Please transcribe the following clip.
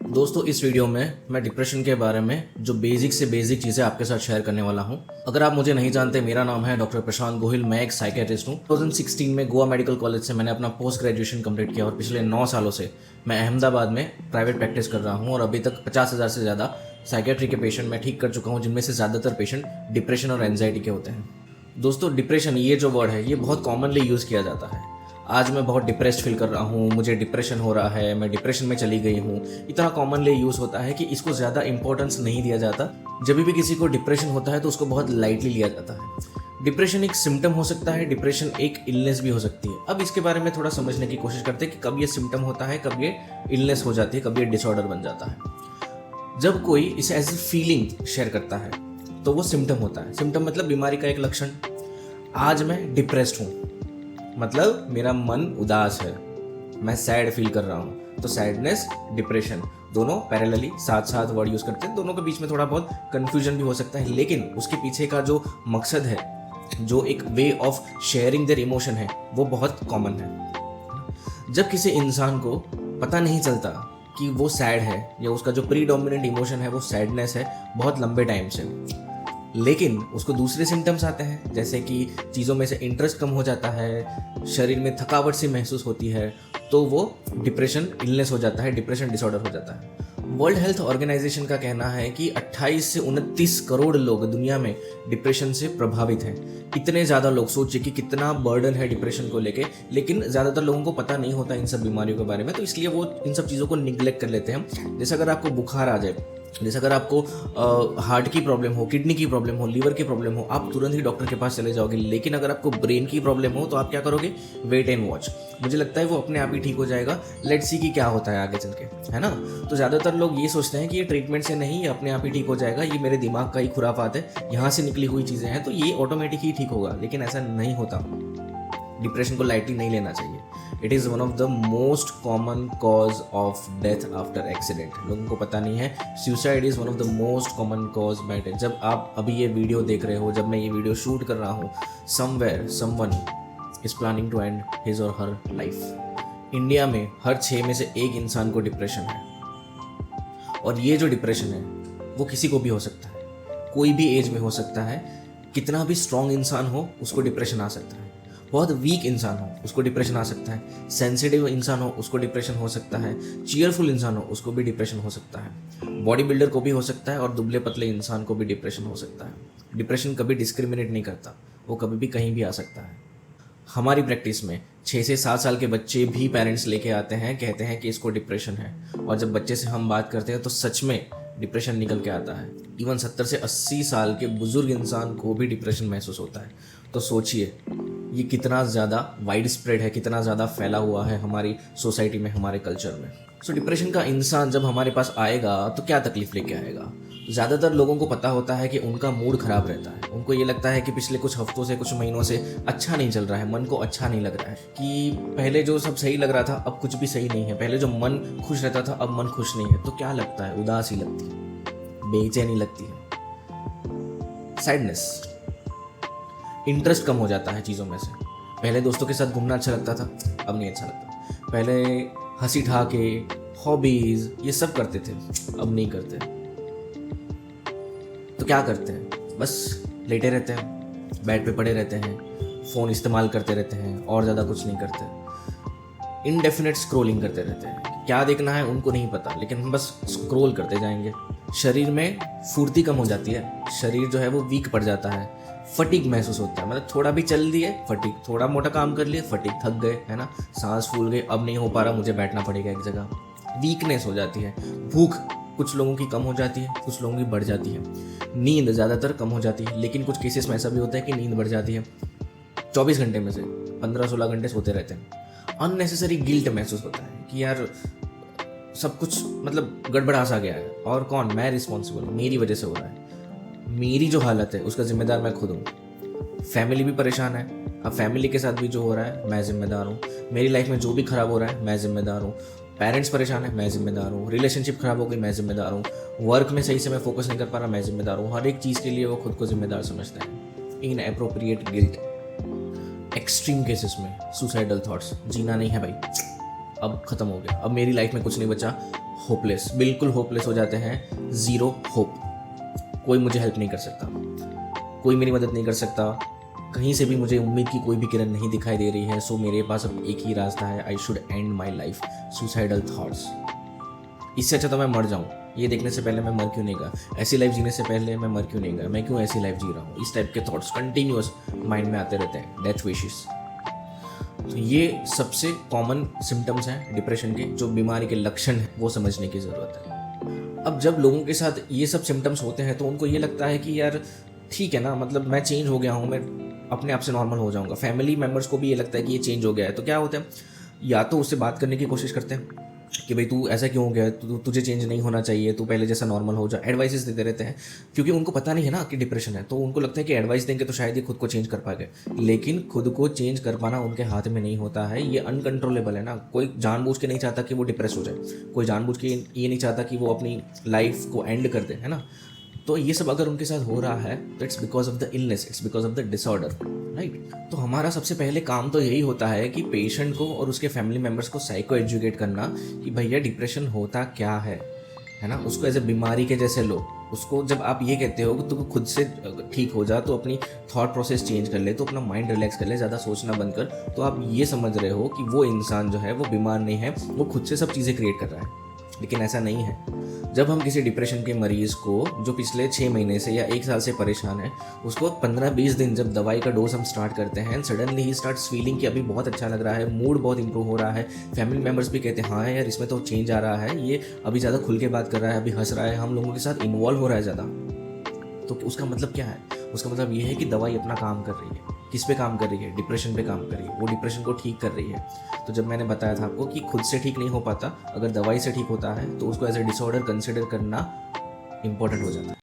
दोस्तों इस वीडियो में मैं डिप्रेशन के बारे में जो बेसिक से बेसिक चीज़ें आपके साथ शेयर करने वाला हूं। अगर आप मुझे नहीं जानते, मेरा नाम है डॉक्टर प्रशांत गोहिल। मैं एक साइकेट्रिस्ट हूं। 2016 में गोवा मेडिकल कॉलेज से मैंने अपना पोस्ट ग्रेजुएशन कंप्लीट किया और पिछले 9 सालों से मैं अहमदाबाद में प्राइवेट प्रैक्टिस कर रहा हूं और अभी तक 50,000 से ज़्यादा साइकेट्री के पेशेंट मैं ठीक कर चुका हूँ, जिनमें से ज़्यादातर पेशेंट डिप्रेशन और एंजाइटी के होते हैं। दोस्तों डिप्रेशन ये जो वर्ड है ये बहुत कॉमनली यूज़ किया जाता है। आज मैं बहुत डिप्रेस्ड फील कर रहा हूँ, मुझे डिप्रेशन हो रहा है, मैं डिप्रेशन में चली गई हूँ, इतना कॉमनली यूज़ होता है कि इसको ज़्यादा इंपॉर्टेंस नहीं दिया जाता। जब भी किसी को डिप्रेशन होता है तो उसको बहुत लाइटली लिया जाता है। डिप्रेशन एक सिम्टम हो सकता है, डिप्रेशन एक इलनेस भी हो सकती है। अब इसके बारे में थोड़ा समझने की कोशिश करते हैं कि कब ये सिम्टम होता है, कब ये इलनेस हो जाती है, कब ये डिसऑर्डर बन जाता है। जब कोई इसे एज ए फीलिंग शेयर करता है तो वो सिम्टम होता है। सिम्टम मतलब बीमारी का एक लक्षण। आज मैं डिप्रेस्ड हूँ मतलब मेरा मन उदास है, मैं सैड फील कर रहा हूँ। तो सैडनेस, डिप्रेशन दोनों पैरेलली साथ साथ वर्ड यूज करते हैं। दोनों के बीच में थोड़ा बहुत कंफ्यूजन भी हो सकता है, लेकिन उसके पीछे का जो मकसद है, जो एक way of sharing their emotion है, वो बहुत कॉमन है। जब किसी इंसान को पता नहीं चलता कि वो सैड है या उसका जो प्रीडोमिनेंट इमोशन है वो सैडनेस है बहुत लंबे टाइम से, लेकिन उसको दूसरे सिम्टम्स आते हैं, जैसे कि चीज़ों में से इंटरेस्ट कम हो जाता है, शरीर में थकावट सी महसूस होती है, तो वो डिप्रेशन इलनेस हो जाता है, डिप्रेशन डिसऑर्डर हो जाता है। वर्ल्ड हेल्थ ऑर्गेनाइजेशन का कहना है कि 28 से 29 करोड़ लोग दुनिया में डिप्रेशन से प्रभावित हैं। इतने ज़्यादा लोग, सोचिए कि कितना बर्डन है डिप्रेशन को लेके, लेकिन ज़्यादातर लोगों को पता नहीं होता इन सब बीमारियों के बारे में, तो इसलिए वो इन सब चीज़ों को निग्लेक्ट कर लेते हैं। जैसे अगर आपको बुखार आ जाए, जैसे अगर आपको हार्ट की प्रॉब्लम हो, किडनी की प्रॉब्लम हो, लीवर की प्रॉब्लम हो, आप तुरंत ही डॉक्टर के पास चले जाओगे। लेकिन अगर आपको ब्रेन की प्रॉब्लम हो तो आप क्या करोगे? Wait and watch. मुझे लगता है वो अपने आप ही ठीक हो जाएगा, लेट्स सी कि क्या होता है आगे चल के, है ना। तो ज़्यादातर लोग ये सोचते हैं कि ये ट्रीटमेंट से नहीं, ये अपने आप ही ठीक हो जाएगा, ये मेरे दिमाग का ही खुराफात है, यहाँ से निकली हुई चीज़ें हैं तो ये ऑटोमेटिक ही ठीक होगा। लेकिन ऐसा नहीं होता। डिप्रेशन को लाइटली नहीं लेना चाहिए। It is one of the most common cause of death after accident. लोगों को पता नहीं है, suicide is one of the most common cause by death. जब आप अभी ये वीडियो देख रहे हो, जब मैं ये वीडियो शूट कर रहा हूँ, somewhere someone is planning to end his or her life. India में हर 6 में से 1 इंसान को डिप्रेशन है, और ये जो डिप्रेशन है वो किसी को भी हो सकता है, कोई भी एज में हो सकता है। कितना भी स्ट्रॉन्ग इंसान हो उसको डिप्रेशन आ सकता है, बहुत वीक इंसान हो उसको डिप्रेशन आ सकता है, सेंसिटिव इंसान हो उसको डिप्रेशन हो सकता है, चीयरफुल इंसान हो उसको भी डिप्रेशन हो सकता है, बॉडी बिल्डर को भी हो सकता है, और दुबले पतले इंसान को भी डिप्रेशन हो सकता है। डिप्रेशन कभी डिस्क्रिमिनेट नहीं करता, वो कभी भी कहीं भी आ सकता है। हमारी प्रैक्टिस में 6 से 7 साल के बच्चे भी पेरेंट्स लेके आते हैं, कहते हैं कि इसको डिप्रेशन है, और जब बच्चे से हम बात करते हैं तो सच में डिप्रेशन निकल के आता है। इवन 70 से 80 साल के बुजुर्ग इंसान को भी डिप्रेशन महसूस होता है। तो सोचिए ये कितना ज़्यादा वाइड स्प्रेड है, कितना ज़्यादा फैला हुआ है हमारी सोसाइटी में, हमारे कल्चर में। सो डिप्रेशन का इंसान जब हमारे पास आएगा तो क्या तकलीफ लेके आएगा? ज़्यादातर लोगों को पता होता है कि उनका मूड ख़राब रहता है। उनको ये लगता है कि पिछले कुछ हफ्तों से, कुछ महीनों से अच्छा नहीं चल रहा है, मन को अच्छा नहीं लग रहा है, कि पहले जो सब सही लग रहा था अब कुछ भी सही नहीं है, पहले जो मन खुश रहता था अब मन खुश नहीं है। तो क्या लगता है? उदासी लगती है, बेचैनी लगती है, सैडनेस, इंटरेस्ट कम हो जाता है चीज़ों में से। पहले दोस्तों के साथ घूमना अच्छा लगता था, अब नहीं अच्छा लगता। पहले हंसी ठहाके, हॉबीज़, ये सब करते थे, अब नहीं करते। तो क्या करते हैं? बस लेटे रहते हैं, बेड पे पड़े रहते हैं, फ़ोन इस्तेमाल करते रहते हैं, और ज़्यादा कुछ नहीं करते। इनडेफिनेट स्क्रोलिंग करते रहते हैं। क्या देखना है उनको नहीं पता, लेकिन हम बस स्क्रोल करते जाएंगे। शरीर में फुर्ती कम हो जाती है, शरीर जो है वो वीक पड़ जाता है, फटीग महसूस होता है। मतलब थोड़ा भी चल दिए फटीग, थोड़ा मोटा काम कर लिए फटीग, थक गए, है ना, सांस फूल गई, अब नहीं हो पा रहा, मुझे बैठना पड़ेगा एक जगह। वीकनेस हो जाती है। भूख कुछ लोगों की कम हो जाती है, कुछ लोगों की बढ़ जाती है। नींद ज़्यादातर कम हो जाती है, लेकिन कुछ केसेस में ऐसा भी होता है कि नींद बढ़ जाती है। 24 घंटे में से 15-16 घंटे सोते रहते हैं। अननेसेसरी गिल्ट महसूस होता है कि यार सब कुछ मतलब गड़बड़ा सा गया है, और कौन? मैं रिस्पॉन्सिबल हूँ, मेरी वजह से हो रहा है, मेरी जो हालत है उसका जिम्मेदार मैं खुद हूँ। फैमिली भी परेशान है, अब फैमिली के साथ भी जो हो रहा है मैं जिम्मेदार हूँ। मेरी लाइफ में जो भी खराब हो रहा है मैं जिम्मेदार हूँ। पेरेंट्स परेशान है, मैं जिम्मेदार हूँ। रिलेशनशिप खराब हो गई, मैं जिम्मेदार हूँ। वर्क में सही से मैं फोकस नहीं कर पा रहा, मैं जिम्मेदार हूँ। हर एक चीज़ के लिए वो खुद को जिम्मेदार समझते हैं। इन एप्रोप्रिएट गिल्ट। एक्सट्रीम केसेस में सुसाइडल थॉट्स, जीना नहीं है भाई, अब ख़त्म हो गया, अब मेरी लाइफ में कुछ नहीं बचा, होपलेस, बिल्कुल होपलेस हो जाते हैं, ज़ीरो होप। कोई मुझे हेल्प नहीं कर सकता, कोई मेरी मदद नहीं कर सकता, कहीं से भी मुझे उम्मीद की कोई भी किरण नहीं दिखाई दे रही है। सो मेरे पास अब एक ही रास्ता है, I should and my life. Suicidal thoughts, इससे अच्छा तो मैं मर जाऊँ, ये देखने से पहले मैं मर क्यों नहीं गया, ऐसी लाइफ जीने से पहले मैं मर क्यों नहीं गया, मैं क्यों ऐसी लाइफ जी रहा हूँ। इस टाइप के थॉट्स कंटिन्यूअस माइंड में आते रहते हैं, डेथ विशेस। तो ये सबसे कॉमन सिम्टम्स हैं डिप्रेशन के, जो बीमारी के लक्षण हैं वो समझने की ज़रूरत है। अब जब लोगों के साथ ये सब सिम्टम्स होते हैं तो उनको ये लगता है कि यार ठीक है ना, मतलब मैं चेंज हो गया हूँ, मैं अपने आप से नॉर्मल हो जाऊँगा। फैमिली मेम्बर्स को भी ये लगता है कि ये चेंज हो गया है, तो क्या होता है, या तो उससे बात करने की कोशिश करते हैं कि भाई तू ऐसा क्यों हो गया, तुझे चेंज नहीं होना चाहिए, तू पहले जैसा नॉर्मल हो जा, एडवाइसेस देते रहते हैं। क्योंकि उनको पता नहीं है ना कि डिप्रेशन है, तो उनको लगता है कि एडवाइस देंगे तो शायद ये खुद को चेंज कर पाएंगे। लेकिन खुद को चेंज कर पाना उनके हाथ में नहीं होता है, ये अनकंट्रोलेबल है ना। कोई जानबूझ के नहीं चाहता कि वो डिप्रेस हो जाए, कोई जानबूझ के ये नहीं चाहता कि वो अपनी लाइफ को एंड कर दे, है ना। तो ये सब अगर उनके साथ हो रहा है तो it's because of the illness, it's because of the disorder, right. तो हमारा सबसे पहले काम तो यही होता है कि पेशेंट को और उसके फैमिली मेम्बर्स को साइको एजुकेट करना कि भैया डिप्रेशन होता क्या है ना। उसको एज ए बीमारी के जैसे लो। उसको जब आप ये कहते हो कि तू खुद से ठीक हो जा, तो अपनी थॉट प्रोसेस चेंज कर ले, तो अपना माइंड रिलैक्स कर ले, ज़्यादा सोचना बंद कर, तो आप ये समझ रहे हो कि वो इंसान जो है वो बीमार नहीं है, वो खुद से सब चीज़ें क्रिएट कर रहा है। लेकिन ऐसा नहीं है। जब हम किसी डिप्रेशन के मरीज़ को जो पिछले 6 महीने से या 1 साल से परेशान है, उसको 15-20 दिन जब दवाई का डोज हम स्टार्ट करते हैं, सडनली ही स्टार्ट्स फीलिंग कि अभी बहुत अच्छा लग रहा है, मूड बहुत इंप्रूव हो रहा है, फैमिली मेम्बर्स भी कहते हैं हाँ यार इसमें तो चेंज आ रहा है, ये अभी ज़्यादा खुल के बात कर रहा है, अभी हंस रहा है, हम लोगों के साथ इन्वॉल्व हो रहा है ज़्यादा। तो उसका मतलब क्या है? उसका मतलब ये है कि दवाई अपना काम कर रही है। किस पे काम कर रही है? डिप्रेशन पे काम कर रही है, वो डिप्रेशन को ठीक कर रही है। तो जब मैंने बताया था आपको कि खुद से ठीक नहीं हो पाता, अगर दवाई से ठीक होता है तो उसको एज ए डिसऑर्डर कंसिडर करना इंपॉर्टेंट हो जाता है।